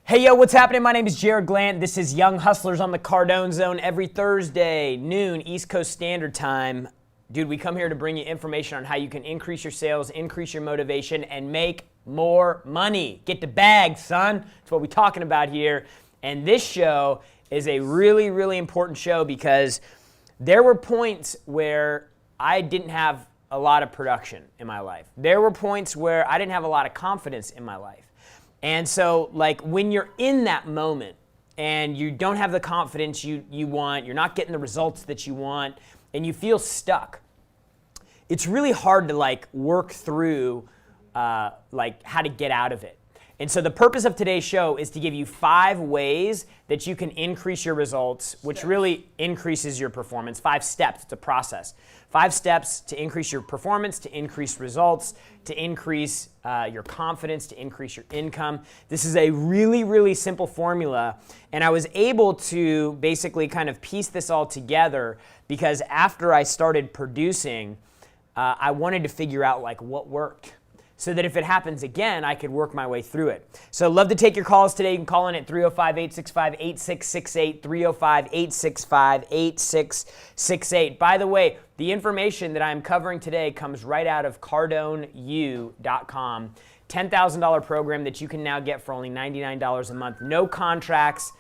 Hey, yo, what's happening? My name is Jared Glant. This is Young Hustlers on the Cardone Zone every Thursday, noon, East Coast Standard Time. Dude, we come here to bring you information on how you can increase your sales, increase your motivation, and make more money. Get the bag, son. That's what we're talking about here. And this show is a really, really important show because there were points where I didn't have a lot of production in my life. There were points where I didn't have a lot of confidence in my life. And so, like, when you're in that moment and you don't have the confidence you want, you're not getting the results that you want, and you feel stuck, it's really hard to, like, work through, like, how to get out of it. And so the purpose of today's show is to give you 5 ways that you can increase your results, which really increases your performance. 5 steps, it's a process. 5 steps to increase your performance, to increase results, to increase your confidence, to increase your income. This is a really, really simple formula. And I was able to basically kind of piece this all together because after I started producing, I wanted to figure out like what worked, so that if it happens again, I could work my way through it. So I'd love to take your calls today. You can call in at 305-865-8668, 305-865-8668. By the way, the information that I'm covering today comes right out of CardoneU.com. $10,000 program that you can now get for only $99 a month. No contracts.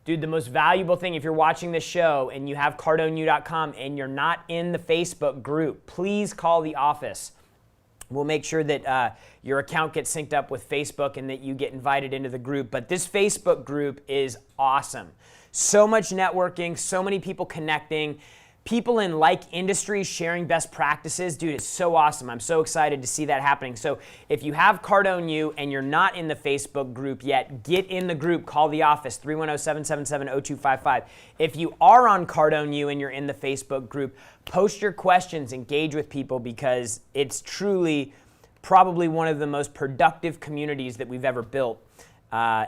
Dude, the most valuable thing, if you're watching this show and you have CardoneU.com and you're not in the Facebook group, please call the office. We'll make sure that your account gets synced up with Facebook and that you get invited into the group. But this Facebook group is awesome. So much networking, so many people connecting, people in like industries sharing best practices. Dude, it's so awesome. I'm so excited to see that happening. So if you have Cardone U and you're not in the Facebook group yet, get in the group. Call the office, 310-777-0255. If you are on Cardone U and you're in the Facebook group, post your questions, engage with people, because it's truly probably one of the most productive communities that we've ever built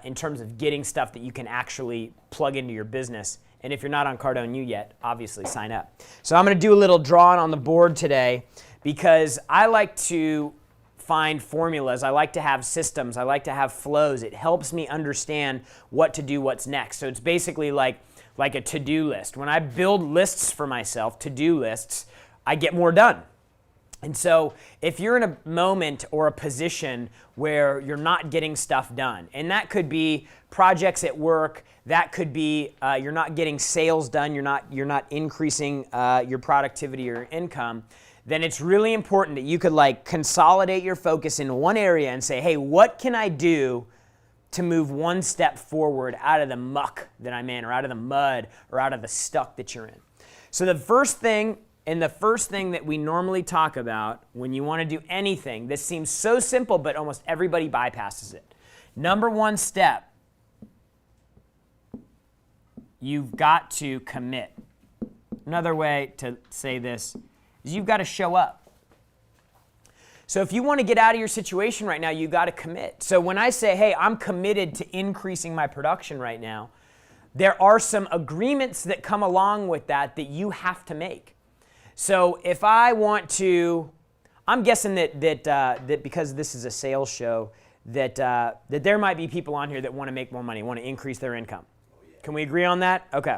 in terms of getting stuff that you can actually plug into your business. And if you're not on Cardone U yet, obviously sign up. So I'm going to do a little drawing on the board today because I like to find formulas. I like to have systems. I like to have flows. It helps me understand what to do, what's next. So it's basically like a to-do list. When I build lists for myself, to-do lists, I get more done. And so if you're in a moment or a position where you're not getting stuff done, and that could be projects at work, that could be you're not getting sales done, you're not increasing your productivity or your income, then it's really important that you could like consolidate your focus in one area and say, hey, what can I do to move one step forward out of the muck that I'm in, or out of the mud, or out of the stuck that you're in? So the first thing that we normally talk about when you want to do anything, this seems so simple, but almost everybody bypasses it. Number 1 step, you've got to commit. Another way to say this is you've got to show up. So if you want to get out of your situation right now, you've got to commit. So when I say, hey, I'm committed to increasing my production right now, there are some agreements that come along with that you have to make. So if I want to, I'm guessing that because this is a sales show, that there might be people on here that want to make more money, want to increase their income. Can we agree on that? Okay.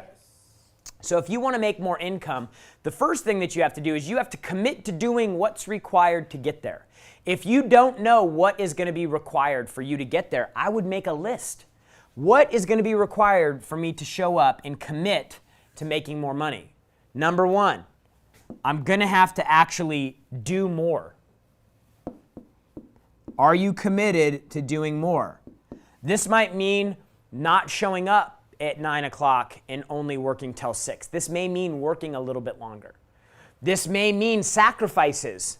So if you want to make more income, the first thing that you have to do is you have to commit to doing what's required to get there. If you don't know what is going to be required for you to get there, I would make a list. What is going to be required for me to show up and commit to making more money? Number 1, I'm going to have to actually do more. Are you committed to doing more? This might mean not showing up at 9 o'clock and only working till 6. This may mean working a little bit longer. This may mean sacrifices.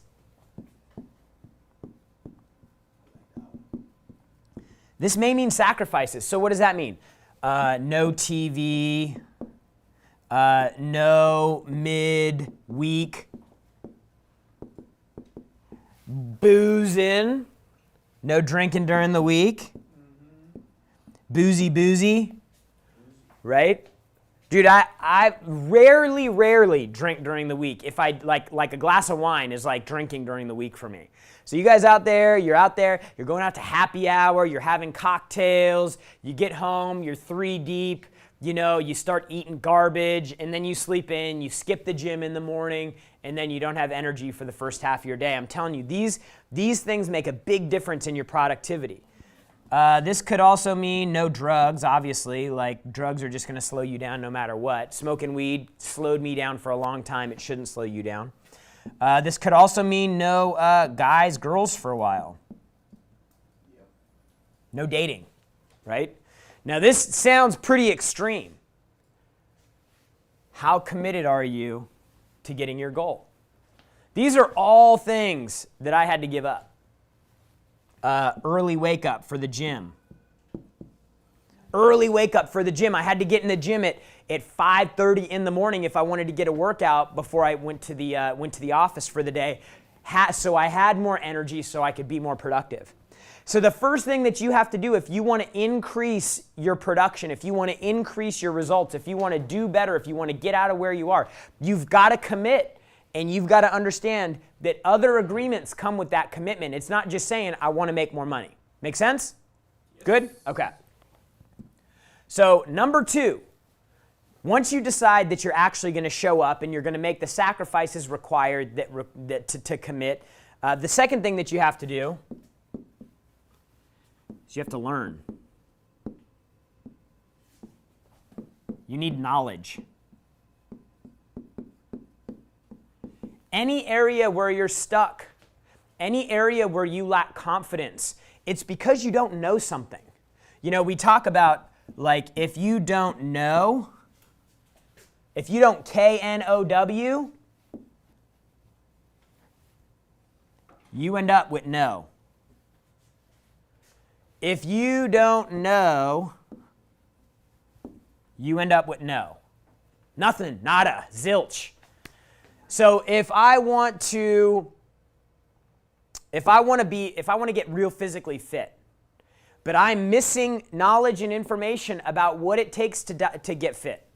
This may mean sacrifices. So what does that mean? No TV, no mid-week boozing, no drinking during the week, boozy, right? Dude, I rarely drink during the week. If I like a glass of wine is like drinking during the week for me. So you guys out there, you're going out to happy hour, you're having cocktails, you get home, you're 3 deep, you start eating garbage, and then you sleep in, you skip the gym in the morning, and then you don't have energy for the first half of your day. I'm telling you, these things make a big difference in your productivity. This could also mean no drugs, obviously. Like, drugs are just going to slow you down no matter what. Smoking weed slowed me down for a long time. It shouldn't slow you down. This could also mean no guys, girls for a while. No dating, right? Now, this sounds pretty extreme. How committed are you to getting your goal? These are all things that I had to give up. Early wake up for the gym. Early wake up for the gym. I had to get in the gym at 5:30 in the morning if I wanted to get a workout before I went to the office for the day. So I had more energy so I could be more productive. So the first thing that you have to do if you want to increase your production, if you want to increase your results, if you want to do better, if you want to get out of where you are, you've got to commit. And you've got to understand that other agreements come with that commitment. It's not just saying, I want to make more money. Make sense? Yes. Good? Okay. So number 2, once you decide that you're actually going to show up and you're going to make the sacrifices required to commit, the second thing that you have to do is you have to learn. You need knowledge. Any area where you're stuck, any area where you lack confidence, it's because you don't know something. We talk about, like, if you don't know, if you don't KNOW, you end up with no. If you don't know, you end up with no. Nothing, nada, zilch. So if I want to get real physically fit, but I'm missing knowledge and information about what it takes to get fit.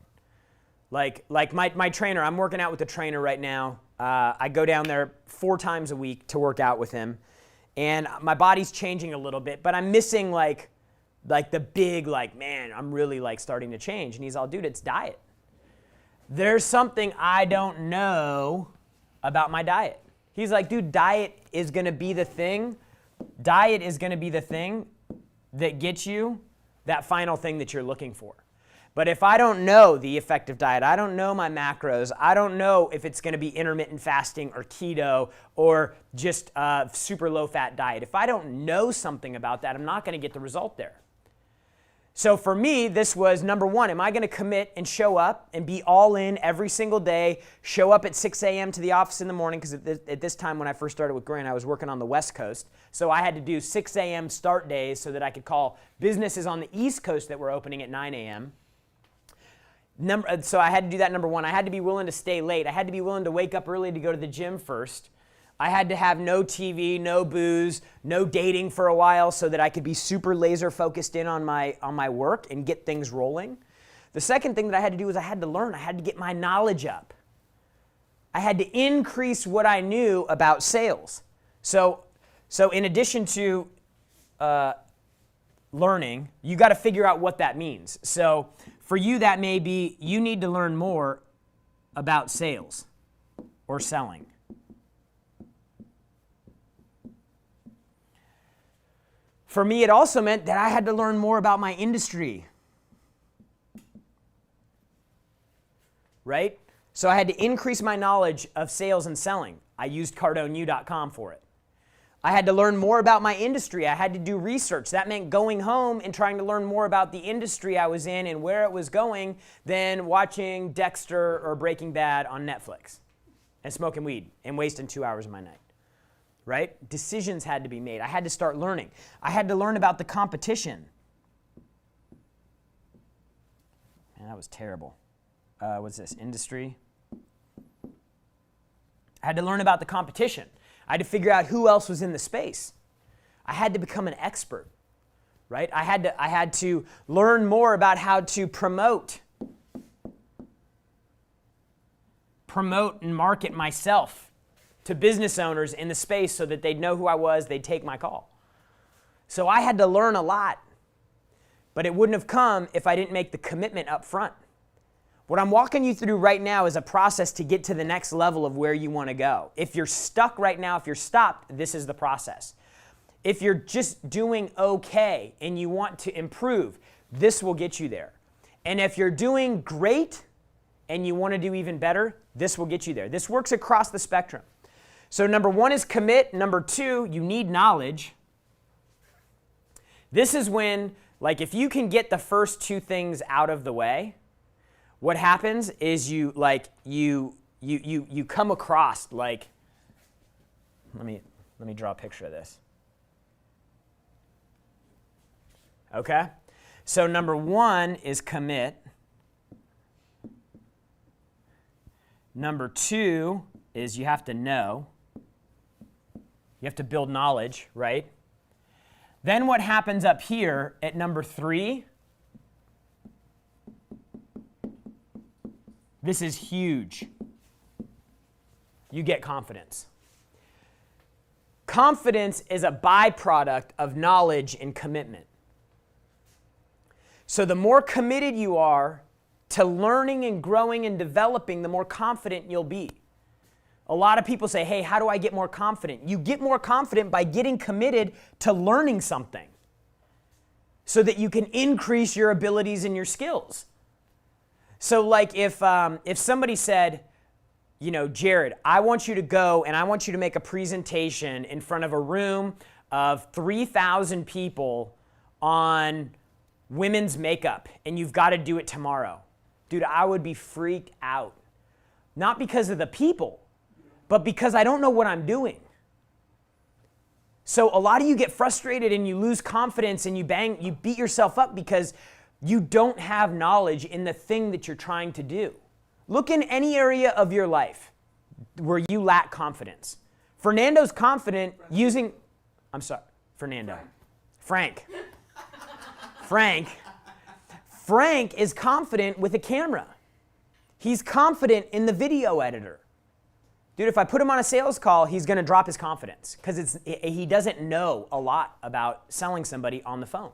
Like my trainer, I'm working out with a trainer right now. I go down there 4 times a week to work out with him, and my body's changing a little bit, but I'm missing like the big, man, I'm really starting to change. And he's all, dude, it's diet. There's something I don't know about my diet. He's like, dude, diet is going to be the thing. Diet is going to be the thing that gets you that final thing that you're looking for. But if I don't know the effective diet, I don't know my macros, I don't know if it's going to be intermittent fasting or keto or just a super low-fat diet. If I don't know something about that, I'm not going to get the result there. So for me, this was number 1, am I going to commit and show up and be all in every single day, show up at 6 a.m. to the office in the morning, because at this time when I first started with Grant, I was working on the West Coast. So I had to do 6 a.m. start days so that I could call businesses on the East Coast that were opening at 9 a.m. So I had to do that, number 1. I had to be willing to stay late. I had to be willing to wake up early to go to the gym first. I had to have no TV, no booze, no dating for a while so that I could be super laser focused in on my work and get things rolling. The second thing that I had to do was I had to learn. I had to get my knowledge up. I had to increase what I knew about sales. So in addition to learning, you got to figure out what that means. So for you, that may be you need to learn more about sales or selling. For me, it also meant that I had to learn more about my industry, right? So I had to increase my knowledge of sales and selling. I used CardoneU.com for it. I had to learn more about my industry. I had to do research. That meant going home and trying to learn more about the industry I was in and where it was going than watching Dexter or Breaking Bad on Netflix and smoking weed and wasting 2 hours of my night. Right? Decisions had to be made. I had to start learning. I had to learn about the competition. Man, that was terrible. What's this? Industry. I had to learn about the competition. I had to figure out who else was in the space. I had to become an expert. Right? I had to learn more about how to promote promote and market myself to business owners in the space so that they'd know who I was, they'd take my call. So I had to learn a lot, but it wouldn't have come if I didn't make the commitment up front. What I'm walking you through right now is a process to get to the next level of where you want to go. If you're stuck right now, if you're stopped, this is the process. If you're just doing okay and you want to improve, this will get you there. And if you're doing great and you want to do even better, this will get you there. This works across the spectrum. So number one is commit. Number two, you need knowledge. This is when, like, if you can get the first two things out of the way, what happens is you come across, like, let me draw a picture of this. Okay? So number one is commit. Number two is you have to know. You have to build knowledge, right? Then what happens up here at number three, this is huge. You get confidence. Confidence is a byproduct of knowledge and commitment. So the more committed you are to learning and growing and developing, the more confident you'll be. A lot of people say, hey, how do I get more confident? You get more confident by getting committed to learning something so that you can increase your abilities and your skills. So like if somebody said, you know, Jared, I want you to go and I want you to make a presentation in front of a room of 3,000 people on women's makeup, and you've got to do it tomorrow. Dude, I would be freaked out. Not because of the people, but because I don't know what I'm doing. So a lot of you get frustrated and you lose confidence and you beat yourself up because you don't have knowledge in the thing that you're trying to do. Look in any area of your life where you lack confidence. Fernando's confident using, Frank is confident with a camera. He's confident in the video editor. Dude, if I put him on a sales call, he's going to drop his confidence because he doesn't know a lot about selling somebody on the phone.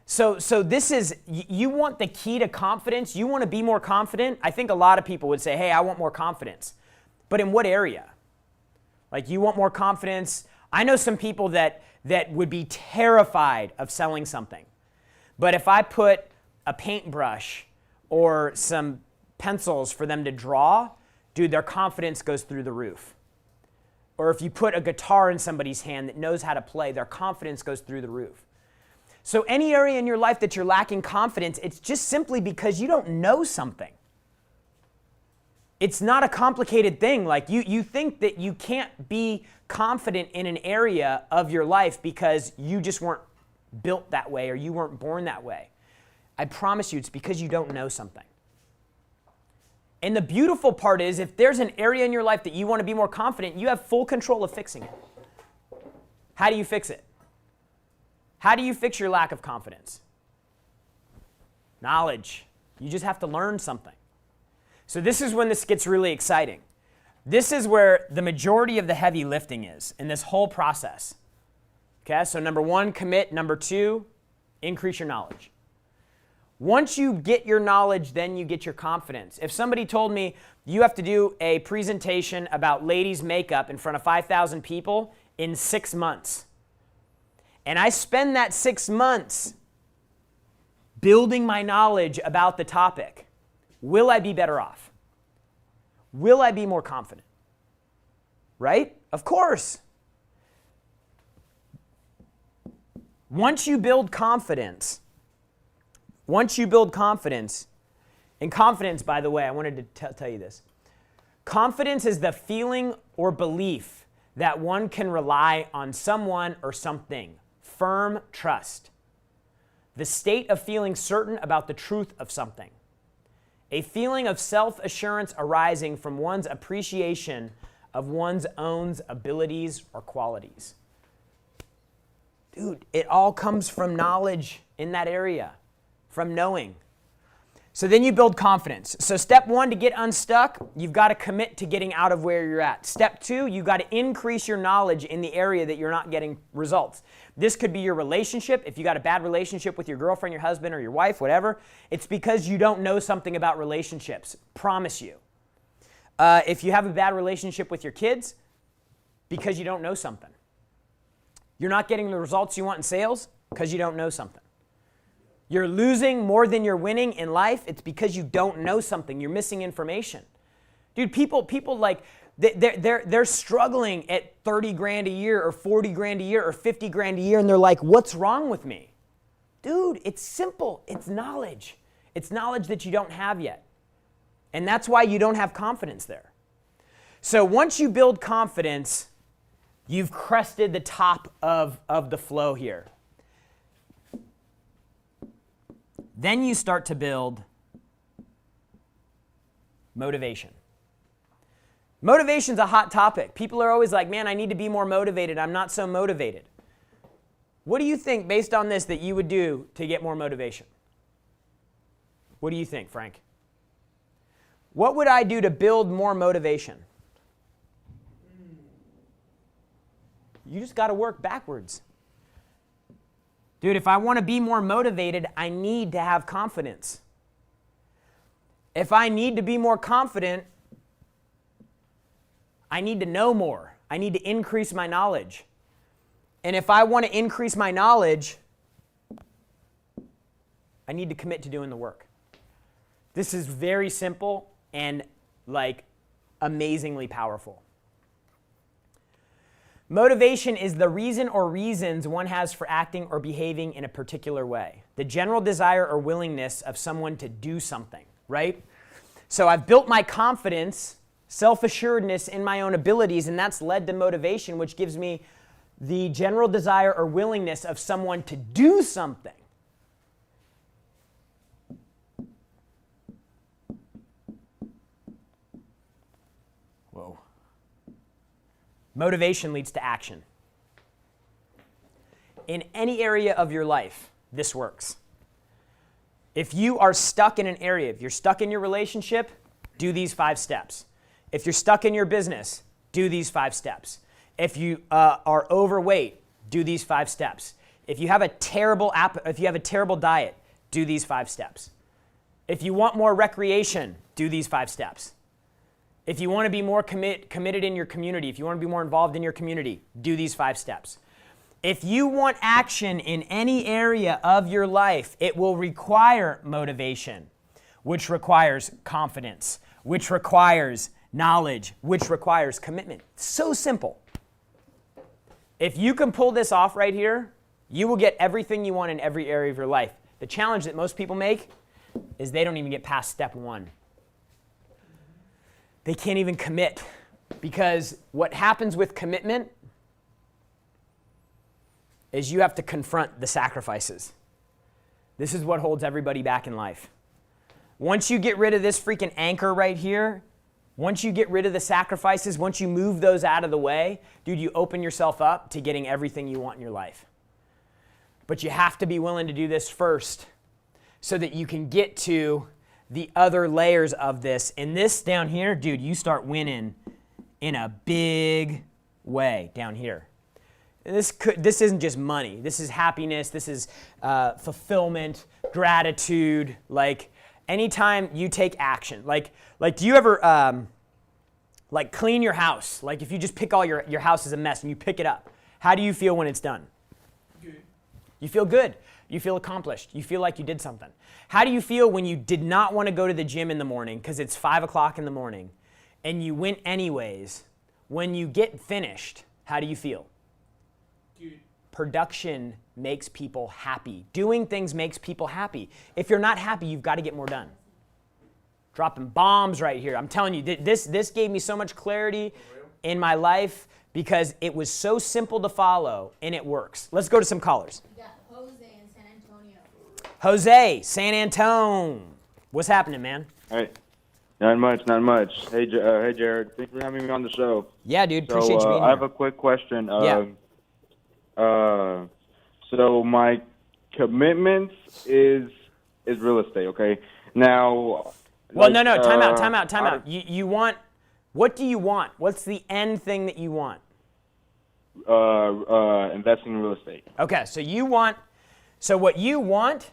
So this is, you want the key to confidence? You want to be more confident? I think a lot of people would say, hey, I want more confidence. But in what area? Like, you want more confidence? I know some people that would be terrified of selling something. But if I put a paintbrush or some pencils for them to draw, dude, their confidence goes through the roof. Or if you put a guitar in somebody's hand that knows how to play, their confidence goes through the roof. So any area in your life that you're lacking confidence, it's just simply because you don't know something. It's not a complicated thing. Like you think that you can't be confident in an area of your life because you just weren't built that way or you weren't born that way. I promise you it's because you don't know something. And the beautiful part is if there's an area in your life that you want to be more confident, you have full control of fixing it. How do you fix it? How do you fix your lack of confidence? Knowledge. You just have to learn something. So this is when this gets really exciting. This is where the majority of the heavy lifting is in this whole process. Okay, so number one, commit. Number two, increase your knowledge. Once you get your knowledge, then you get your confidence. If somebody told me you have to do a presentation about ladies' makeup in front of 5,000 people in 6 months, and I spend that 6 months building my knowledge about the topic, will I be better off? Will I be more confident? Right? Of course. Once you build confidence, and confidence, by the way, I wanted to tell you this. Confidence is the feeling or belief that one can rely on someone or something. Firm trust. The state of feeling certain about the truth of something. A feeling of self-assurance arising from one's appreciation of one's own abilities or qualities. Dude, it all comes from knowledge in that area, from knowing. So then you build confidence. So step 1, to get unstuck, you've got to commit to getting out of where you're at. Step 2, you've got to increase your knowledge in the area that you're not getting results. This could be your relationship. If you got a bad relationship with your girlfriend, your husband, or your wife, whatever, it's because you don't know something about relationships. Promise you. If you have a bad relationship with your kids, because you don't know something. You're not getting the results you want in sales because you don't know something. You're losing more than you're winning in life. It's because you don't know something. You're missing information. Dude, people like, they're struggling at 30 grand a year or 40 grand a year or 50 grand a year, and they're like, what's wrong with me? Dude, it's simple. It's knowledge. It's knowledge that you don't have yet. And that's why you don't have confidence there. So once you build confidence, you've crested the top of the flow here. Then you start to build motivation. Motivation's a hot topic. People are always like, man, I need to be more motivated. I'm not so motivated. What do you think, based on this, that you would do to get more motivation? What do you think, Frank? What would I do to build more motivation? You just got to work backwards. Dude, if I want to be more motivated, I need to have confidence. If I need to be more confident, I need to know more. I need to increase my knowledge. And if I want to increase my knowledge, I need to commit to doing the work. This is very simple and like amazingly powerful. Motivation is the reason or reasons one has for acting or behaving in a particular way. The general desire or willingness of someone to do something, right? So I've built my confidence, self-assuredness in my own abilities, and that's led to motivation, which gives me the general desire or willingness of someone to do something. Whoa. Motivation leads to action. In any area of your life, this works. If you are stuck in an area, if you're stuck in your relationship, do these 5 steps. If you're stuck in your business, do these 5 steps. If you are overweight, do these 5 steps. If you have a terrible diet, do these 5 steps. If you want more recreation, do these 5 steps. If you want to be more committed in your community, if you want to be more involved in your community, do these 5 steps. If you want action in any area of your life, it will require motivation, which requires confidence, which requires knowledge, which requires commitment. So simple. If you can pull this off right here, you will get everything you want in every area of your life. The challenge that most people make is they don't even get past step 1. They can't even commit, because what happens with commitment is you have to confront the sacrifices. This is what holds everybody back in life. Once you get rid of this freaking anchor right here, once you get rid of the sacrifices, once you move those out of the way, dude, you open yourself up to getting everything you want in your life. But you have to be willing to do this first so that you can get to the other layers of this. And this down here, dude, you start winning in a big way down here. And this isn't just money. This is happiness. This is fulfillment, gratitude. Like anytime you take action, like do you ever like clean your house? Like if you just pick all your house is a mess and you pick it up, how do you feel when it's done? Good. You feel good. You feel accomplished. You feel like you did something. How do you feel when you did not want to go to the gym in the morning because it's 5 o'clock in the morning and you went anyways? When you get finished, how do you feel? Good. Production makes people happy. Doing things makes people happy. If you're not happy, you've got to get more done. Dropping bombs right here. I'm telling you, this gave me so much clarity in my life because it was so simple to follow and it works. Let's go to some callers. We got Jose in San Antonio. Jose, San Antone. What's happening, man? Hey, not much. Hey, Jared. Thanks for having me on the show. Yeah, dude. Appreciate you being here. I have a quick question. Yeah. So my commitment is real estate, okay? Now. Well, like, no, time out. I- You want, what do you want? What's the end thing that you want? Investing in real estate. Okay, so what you want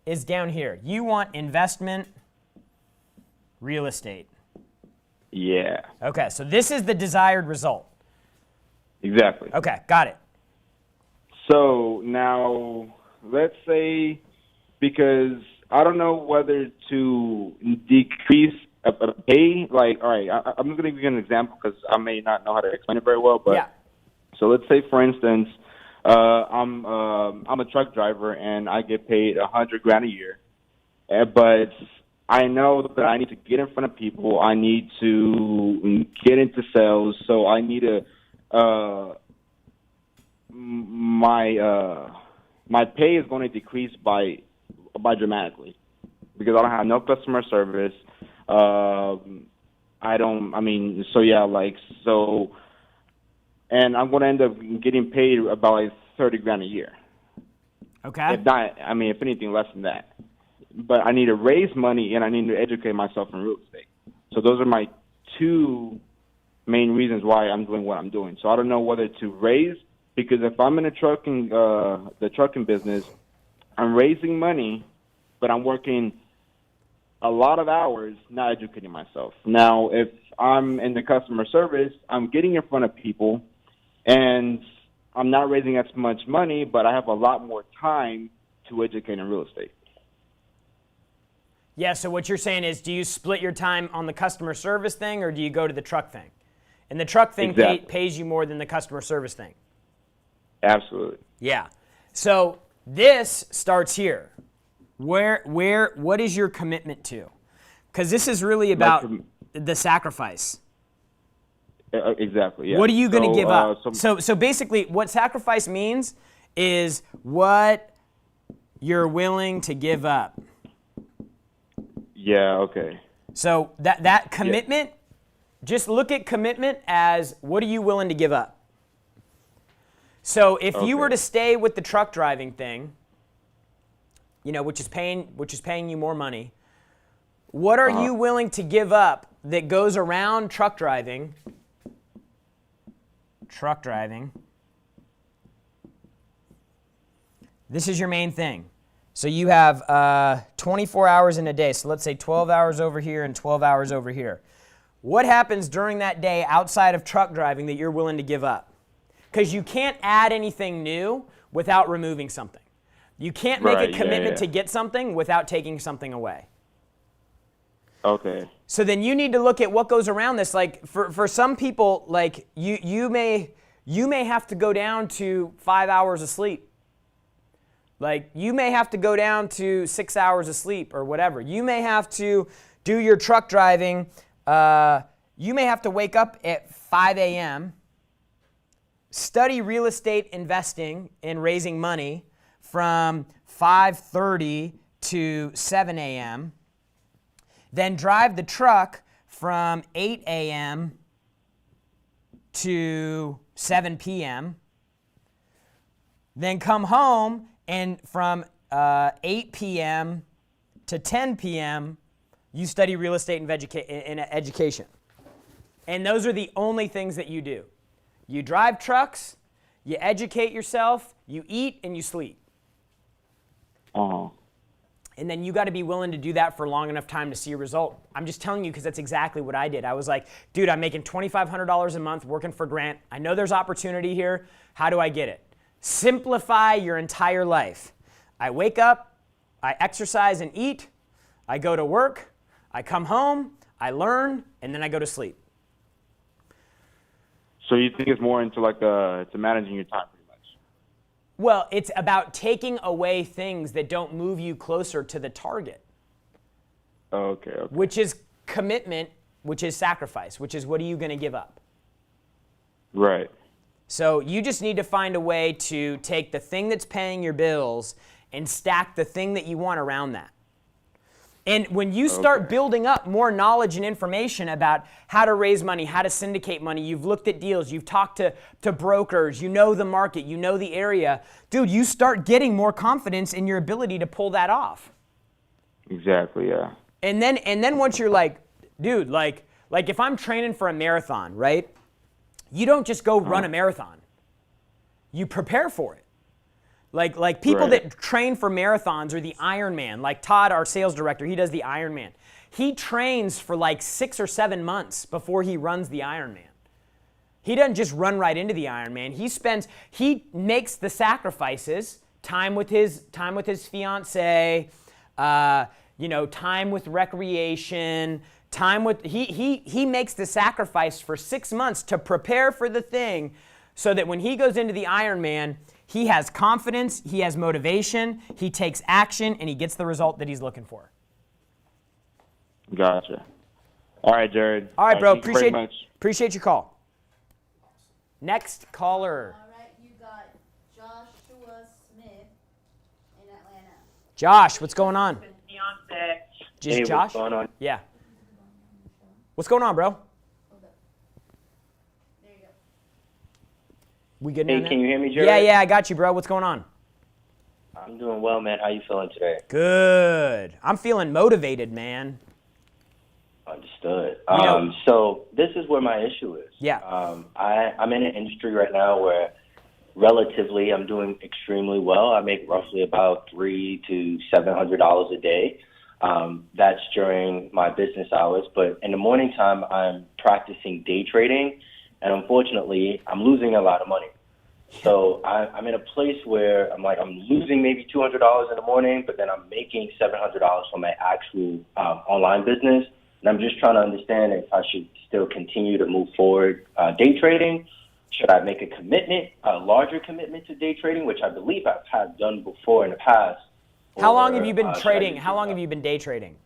is down here. You want investment real estate. Yeah, Okay, so this is the desired result. exactly. Okay, got it. So now, let's say, because I don't know whether to decrease a pay. Like, all right, I'm going to give you an example because I may not know how to explain it very well. But Yeah. so let's say, for instance, I'm a truck driver and I get paid $100,000 a year, but I know that I need to get in front of people. I need to get into sales. So I need to my pay is going to decrease by dramatically because I don't have no customer service. And I'm going to end up getting paid about like $30,000 a year. Okay. If not, if anything, less than that. But I need to raise money and I need to educate myself in real estate. So those are my two main reasons why I'm doing what I'm doing. So I don't know whether to raise, because if I'm in the trucking business, I'm raising money, but I'm working a lot of hours not educating myself. Now, if I'm in the customer service, I'm getting in front of people, and I'm not raising as much money, but I have a lot more time to educate in real estate. Yeah, so what you're saying is, do you split your time on the customer service thing, or do you go to the truck thing? And the truck thing Exactly. pays you more than the customer service thing. Absolutely. Yeah. So this starts here. What is your commitment to? Because this is really about the sacrifice. Exactly. Yeah. What are you going to give up? So So basically, what sacrifice means is what you're willing to give up. yeah. Okay. So that commitment, just look at commitment as what are you willing to give up? So if you were Okay. to stay with the truck driving thing, which is paying you more money, what are you willing to give up that goes around truck driving? This is your main thing. So you have 24 hours in a day. So let's say 12 hours over here and 12 hours over here. What happens during that day outside of truck driving that you're willing to give up? Because you can't add anything new without removing something. You can't make Right, a commitment yeah. to get something without taking something away. Okay. So then you need to look at what goes around this. Like for some people, like you may have to go down to 5 hours of sleep. Like you may have to go down to 6 hours of sleep or whatever. You may have to do your truck driving. You may have to wake up at 5 a.m., study real estate investing and raising money from 5:30 to 7 a.m., then drive the truck from 8 a.m. to 7 p.m., then come home and from 8 p.m. to 10 p.m., you study real estate and education. And those are the only things that you do. You drive trucks, you educate yourself, you eat, and you sleep. And then you got to be willing to do that for long enough time to see a result. I'm just telling you because that's exactly what I did. I was like, dude, I'm making $2,500 a month working for Grant. I know there's opportunity here. How do I get it? Simplify your entire life. I wake up, I exercise and eat, I go to work, I come home, I learn, and then I go to sleep. So you think it's more into like to managing your time, pretty much? Well, it's about taking away things that don't move you closer to the target. Okay. Which is commitment, which is sacrifice, which is what are you going to give up? Right. So you just need to find a way to take the thing that's paying your bills and stack the thing that you want around that. And when you start building up more knowledge and information about how to raise money, how to syndicate money, you've looked at deals, you've talked to brokers, you know the market, you know the area, dude, you start getting more confidence in your ability to pull that off. Exactly. Yeah. And then once you're like, dude, like if I'm training for a marathon, right? You don't just go run a marathon. You prepare for it. Like people Right. that train for marathons or the Ironman, like Todd, our sales director, he does the Ironman. He trains for like 6 or 7 months before he runs the Ironman. He doesn't just run right into the Ironman. He makes the sacrifices, time with his fiance, time with recreation, he makes the sacrifice for 6 months to prepare for the thing so that when he goes into the Ironman, he has confidence, he has motivation, he takes action, and he gets the result that he's looking for. Gotcha. All right, Jared. All right, bro. Thank you very much. Appreciate your call. Next caller. All right, you got Joshua Smith in Atlanta. Josh, what's going on? Just Hey, Josh? what's going on? Yeah. What's going on, bro? Hold up. There you go. We good Hey, now? can you hear me, Jared? Yeah, I got you, bro. What's going on? I'm doing well, man. How you feeling today? Good. I'm feeling motivated, man. Understood. You know- So this is where my issue is. Yeah. I'm in an industry right now where relatively I'm doing extremely well. I make roughly about $300 to $700 a day. That's during my business hours. But in the morning time, I'm practicing day trading, and unfortunately, I'm losing a lot of money. So I'm in a place where I'm losing maybe $200 in the morning, but then I'm making $700 from my actual online business. And I'm just trying to understand if I should still continue to move forward day trading. Should I make a commitment, a larger commitment to day trading, which I believe I've had done before in the past? How long have you Or, been should I trading? just How do long that? have you been day trading?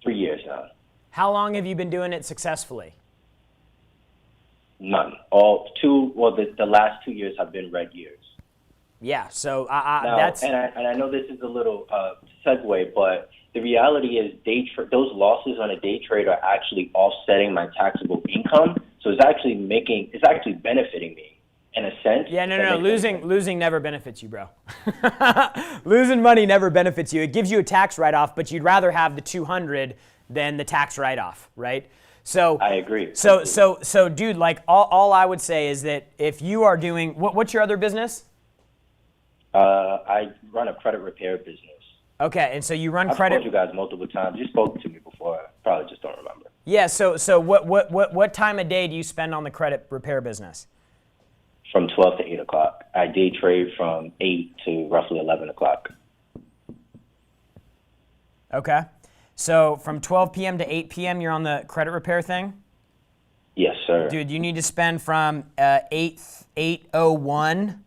3 years now. How long have you been doing it successfully? None. The last 2 years have been red years. Yeah, so Now, that's and I know this is a little segue, but the reality is those losses on a day trade are actually offsetting my taxable income. So it's actually benefiting me in a sense. yeah, if no. that makes any sense. Losing never benefits you, bro. Losing money never benefits you. It gives you a tax write-off, but you'd rather have the 200 than the tax write-off, right? So I agree. So, dude, like all I would say is that if you are doing what's your other business? I run a credit repair business. Okay, and so you run I've credit. told you guys multiple times. You spoke to me before. I probably just don't remember. Yeah. So what time of day do you spend on the credit repair business? From 12 to 8 o'clock. I day trade from 8 to roughly 11 o'clock. Okay. So from 12 p.m. to 8 p.m. you're on the credit repair thing? Yes, sir. Dude, you need to spend from 8:01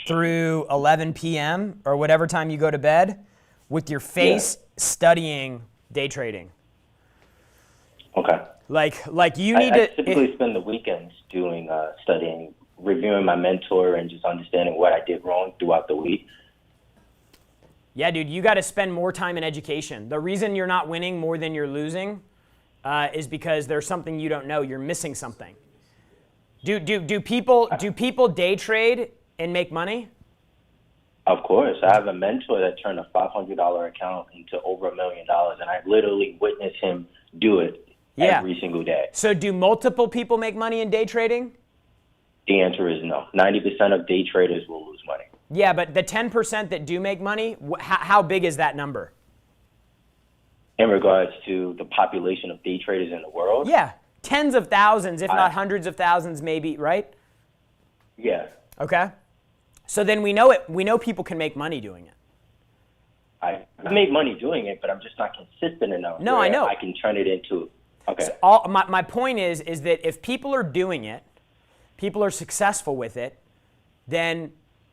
through 11 p.m. or whatever time you go to bed with your face studying day trading. Okay. Like you need I to typically spend the weekends doing studying, reviewing my mentor, and just understanding what I did wrong throughout the week. Yeah, dude, you got to spend more time in education. The reason you're not winning more than you're losing is because there's something you don't know. You're missing something. Do people day trade and make money? Of course, I have a mentor that turned a $500 account into over $1 million, and I literally witnessed him do it every single day. So do multiple people make money in day trading? The answer is no. 90% of day traders will lose money. Yeah, but the 10% that do make money, how big is that number? In regards to the population of day traders in the world? Yeah, tens of thousands, if not hundreds of thousands, maybe, right? Yeah. Okay. So then we know it. We know people can make money doing it. I make money doing it, but I'm just not consistent enough. No, where I know. I can turn it into. Okay. So my point is that if people are doing it, people are successful with it, then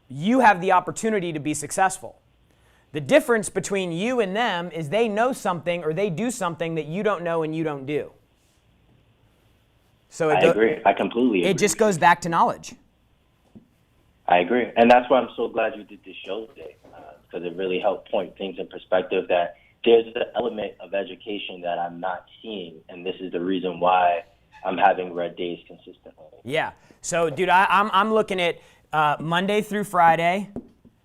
you have the opportunity to be successful. The difference between you and them is they know something or they do something that you don't know and you don't do. So I agree. I completely agree. It just goes back to knowledge. I agree. And that's why I'm so glad you did this show today, because it really helped point things in perspective that there's an element of education that I'm not seeing, and this is the reason why I'm having red days consistently. Yeah. So, dude, I'm looking at Monday through Friday.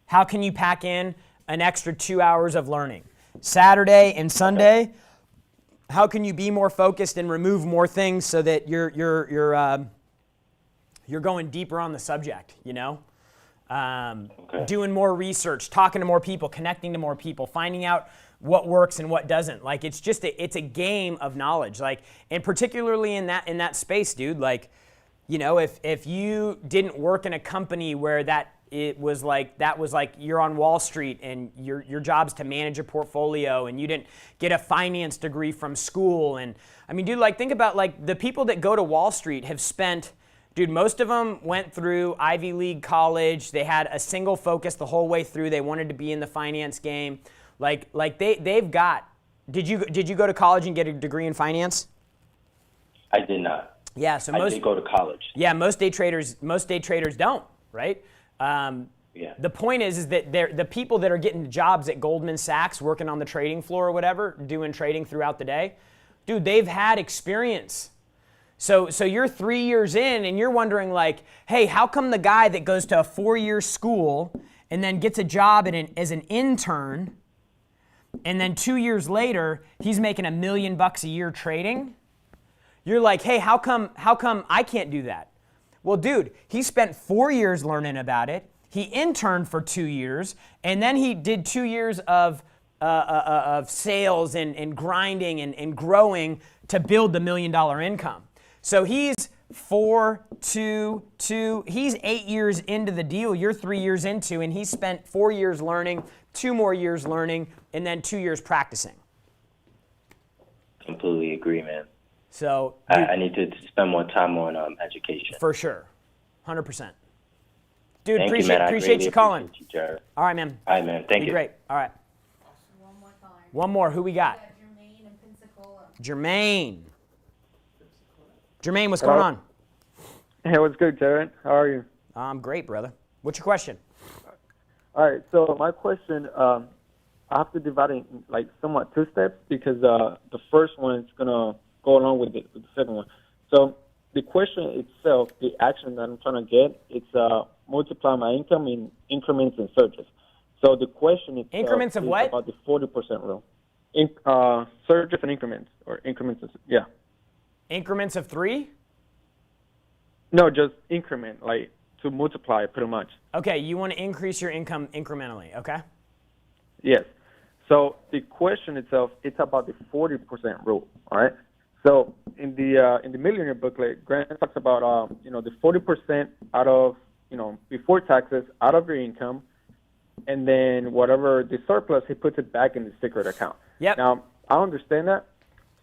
How can you pack in an extra 2 hours of learning? Saturday and Sunday, how can you be more focused and remove more things so that you're going deeper on the subject, you know? Doing more research, talking to more people, connecting to more people, finding out what works and what doesn't. Like, it's just it's a game of knowledge. Like, and particularly in that space, dude, like, you know, if you didn't work in a company where that was like you're on Wall Street and your job's to manage a portfolio, and you didn't get a finance degree from school. And I mean, dude, like, think about like the people that go to Wall Street have spent, dude, most of them went through Ivy League college. They had a single focus the whole way through. They wanted to be in the finance game. Like they've got. Did you go to college and get a degree in finance? I did not. Yeah, so I did go to college. Yeah, most day traders don't, right? Yeah. The point is that the people that are getting jobs at Goldman Sachs, working on the trading floor or whatever, doing trading throughout the day, dude, they've had experience. So you're 3 years in and you're wondering like, hey, how come the guy that goes to a 4-year school and then gets a job as an intern, and then 2 years later he's making $1 million a year trading? You're like, hey, how come I can't do that? Well, dude, he spent 4 years learning about it. He interned for 2 years, and then he did 2 years of sales and grinding and growing to build the $1 million income. So he's 4, 2, 2. He's 8 years into the deal. You're 3 years into, and he spent 4 years learning, 2 more years learning, and then 2 years practicing. Completely agree, man. So I need to spend more time on education. For sure, 100%. Dude, Thank appreciate you, man. appreciate you calling. Appreciate you, Jared. All right, man. All right, man. Thank you. Great. All right. One more time. One more. Who we got? We got Jermaine in Pensacola. Jermaine, what's going on? Hey, what's good, Jared? How are you? I'm great, brother. What's your question? All right, so my question, I have to divide it in like somewhat 2 steps because the first one is going to go along with the second one. So the question itself, the action that I'm trying to get, it's multiply my income in increments and surges. So the question itself Increments of is what? about the 40% rule. Surges and increments, or increments, yeah. Increments of 3? No, just increment, like to multiply pretty much. Okay, you want to increase your income incrementally, okay? Yes. So the question itself, it's about the 40% rule, all right? So in the Millionaire booklet, Grant talks about the 40% out of before taxes out of your income, and then whatever the surplus, he puts it back in the secret account. Yep. Now I understand that.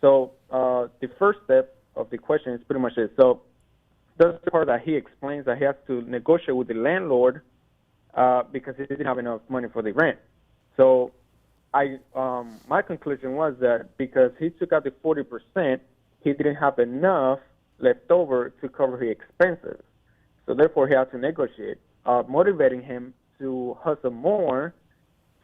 So the first step of the question is pretty much this. So that's the part that he explains that he has to negotiate with the landlord because he didn't have enough money for the rent. So my conclusion was that because he took out the 40%, he didn't have enough left over to cover his expenses. So therefore, he had to negotiate, motivating him to hustle more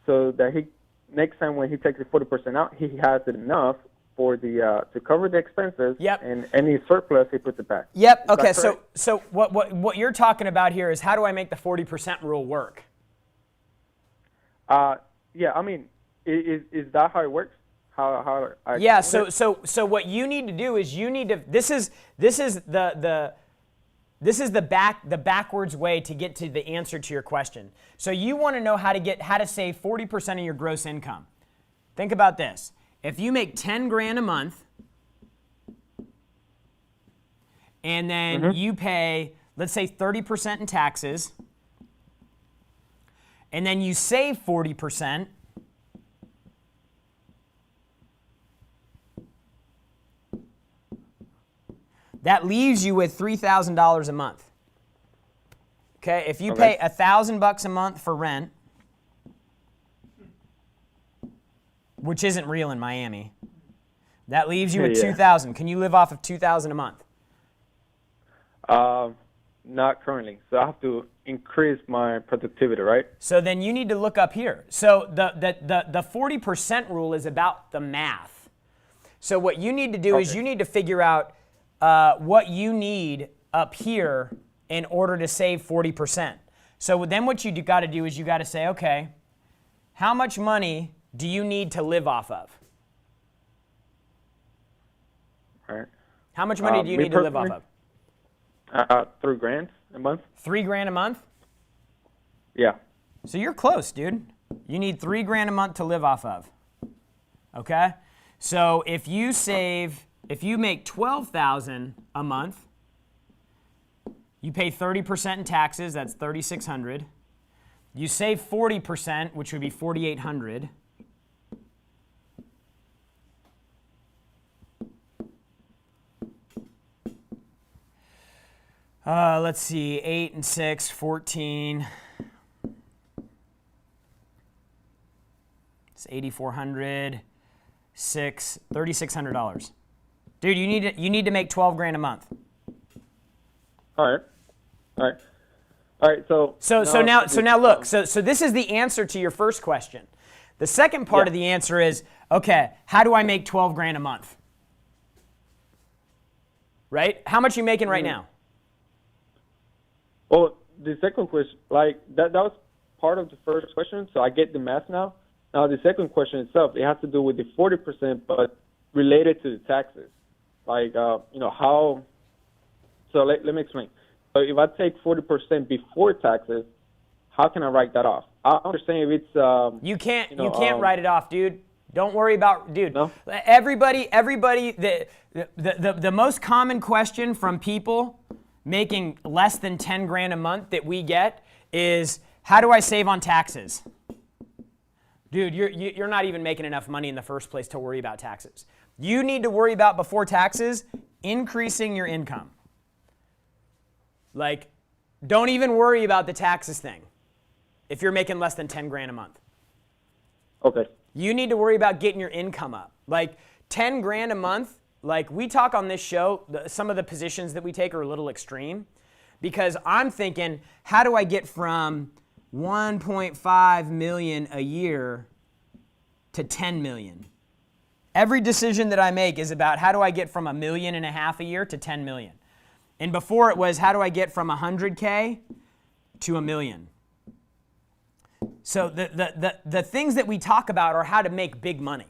so that next time when he takes the 40% out, he has enough for to cover the expenses. Yep. And any surplus, he puts it back. Yep. Is Okay. that correct? So what you're talking about here is how do I make the 40% rule work? Yeah. I mean, is that how it works? How I Yeah. So what you need to do is you need to. This is the backwards way to get to the answer to your question. So you want to know how to save 40% of your gross income. Think about this. If you make 10 grand a month and then you pay, let's say 30% in taxes, and then you save 40%, that leaves you with $3,000 a month. Okay, if you pay $1,000 a month for rent, which isn't real in Miami, that leaves you with $2,000. Can you live off of $2,000 a month? Not currently. So I have to increase my productivity, right? So then you need to look up here. So the 40% rule is about the math. So what you need to do is you need to figure out what you need up here in order to save 40%. So then what you got to do is you got to say, okay, how much money do you need to live off of? All right. How much money do you me need to live off personally, of? $3,000 a month. $3,000 a month? Yeah. So you're close, dude. You need $3,000 a month to live off of. Okay? So if you make $12,000 a month, you pay 30% in taxes, that's $3,600. You save 40%, which would be $4,800. Let's see, 8 and 6, 14. It's $8,400, $3,600. Dude, you need to make $12,000 a month. All right. So now look. So this is the answer to your first question. The second part of the answer is, okay, how do I make $12,000 a month? Right? How much are you making right now? Well, the second question, like that was part of the first question, so I get the math now. Now the second question itself, it has to do with the 40%, but related to the taxes. Like, how? So let me explain. So if I take 40% before taxes, how can I write that off? I understand if it's you can't write it off, dude. Don't worry about, dude. No? Everybody. The most common question from people making less than $10,000 a month that we get is, how do I save on taxes? Dude, you're not even making enough money in the first place to worry about taxes. You need to worry about, before taxes, increasing your income. Like, don't even worry about the taxes thing if you're making less than $10,000 a month. Okay. You need to worry about getting your income up. Like, $10,000 a month, like we talk on this show, some of the positions that we take are a little extreme, because I'm thinking, how do I get from 1.5 million a year to 10 million? Every decision that I make is about, how do I get from 1.5 million a year to 10 million? And before it was, how do I get from 100K to 1 million? So the things that we talk about are how to make big money.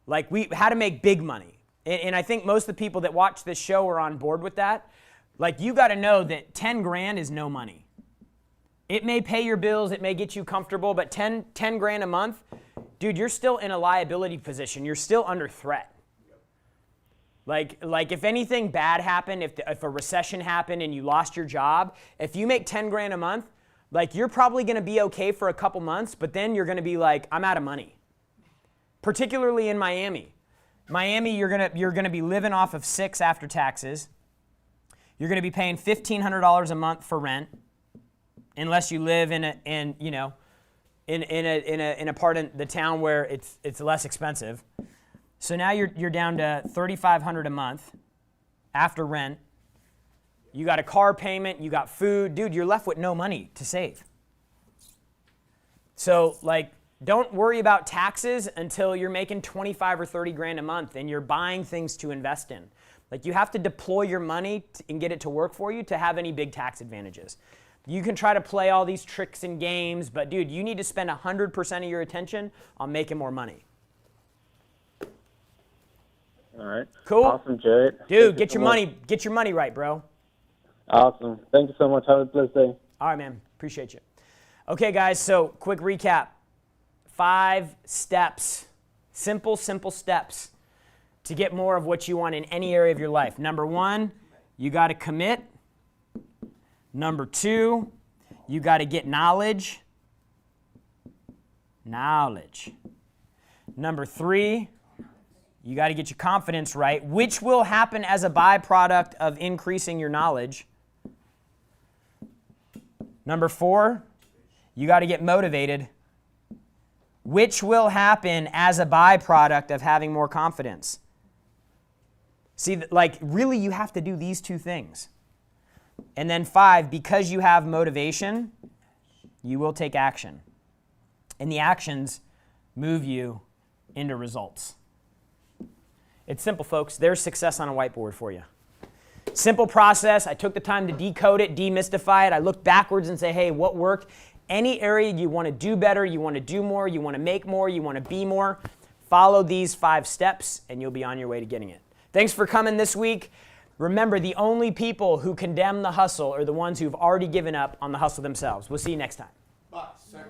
Like, how to make big money. And I think most of the people that watch this show are on board with that. Like, you got to know that $10,000 is no money. It may pay your bills, it may get you comfortable, but $10,000 a month, dude, you're still in a liability position. You're still under threat. Like if anything bad happened, if a recession happened and you lost your job, if you make $10,000 a month, like, you're probably going to be okay for a couple months, but then you're going to be like, I'm out of money. Particularly in Miami. Miami, you're going to be living off of 6 after taxes. You're going to be paying $1,500 a month for rent, unless you live in a part of the town where it's less expensive. So now you're down to $3,500 a month after rent. You got a car payment, you got food. Dude, you're left with no money to save. So, like, don't worry about taxes until you're making 25 or 30 grand a month and you're buying things to invest in. Like, you have to deploy your money and get it to work for you to have any big tax advantages. You can try to play all these tricks and games, but dude, you need to spend 100% of your attention on making more money. All right. Cool. Awesome, Jared. Dude, get your money right, bro. Awesome. Thank you so much. Have a blessed day. All right, man. Appreciate you. Okay, guys, so quick recap. 5 steps, simple steps to get more of what you want in any area of your life. Number 1, you got to commit. Number 2, you got to get knowledge. Number 3, you got to get your confidence right, which will happen as a byproduct of increasing your knowledge. Number 4, you got to get motivated, which will happen as a byproduct of having more confidence. See, like, really, you have to do these 2 things. And then 5, because you have motivation, you will take action. And the actions move you into results. It's simple, folks. There's success on a whiteboard for you. Simple process. I took the time to decode it, demystify it. I looked backwards and say, hey, what worked? any area you want to do better, you want to do more, you want to make more, you want to be more, follow these 5 steps and you'll be on your way to getting it. Thanks for coming this week. Remember, the only people who condemn the hustle are the ones who've already given up on the hustle themselves. We'll see you next time. But, sir.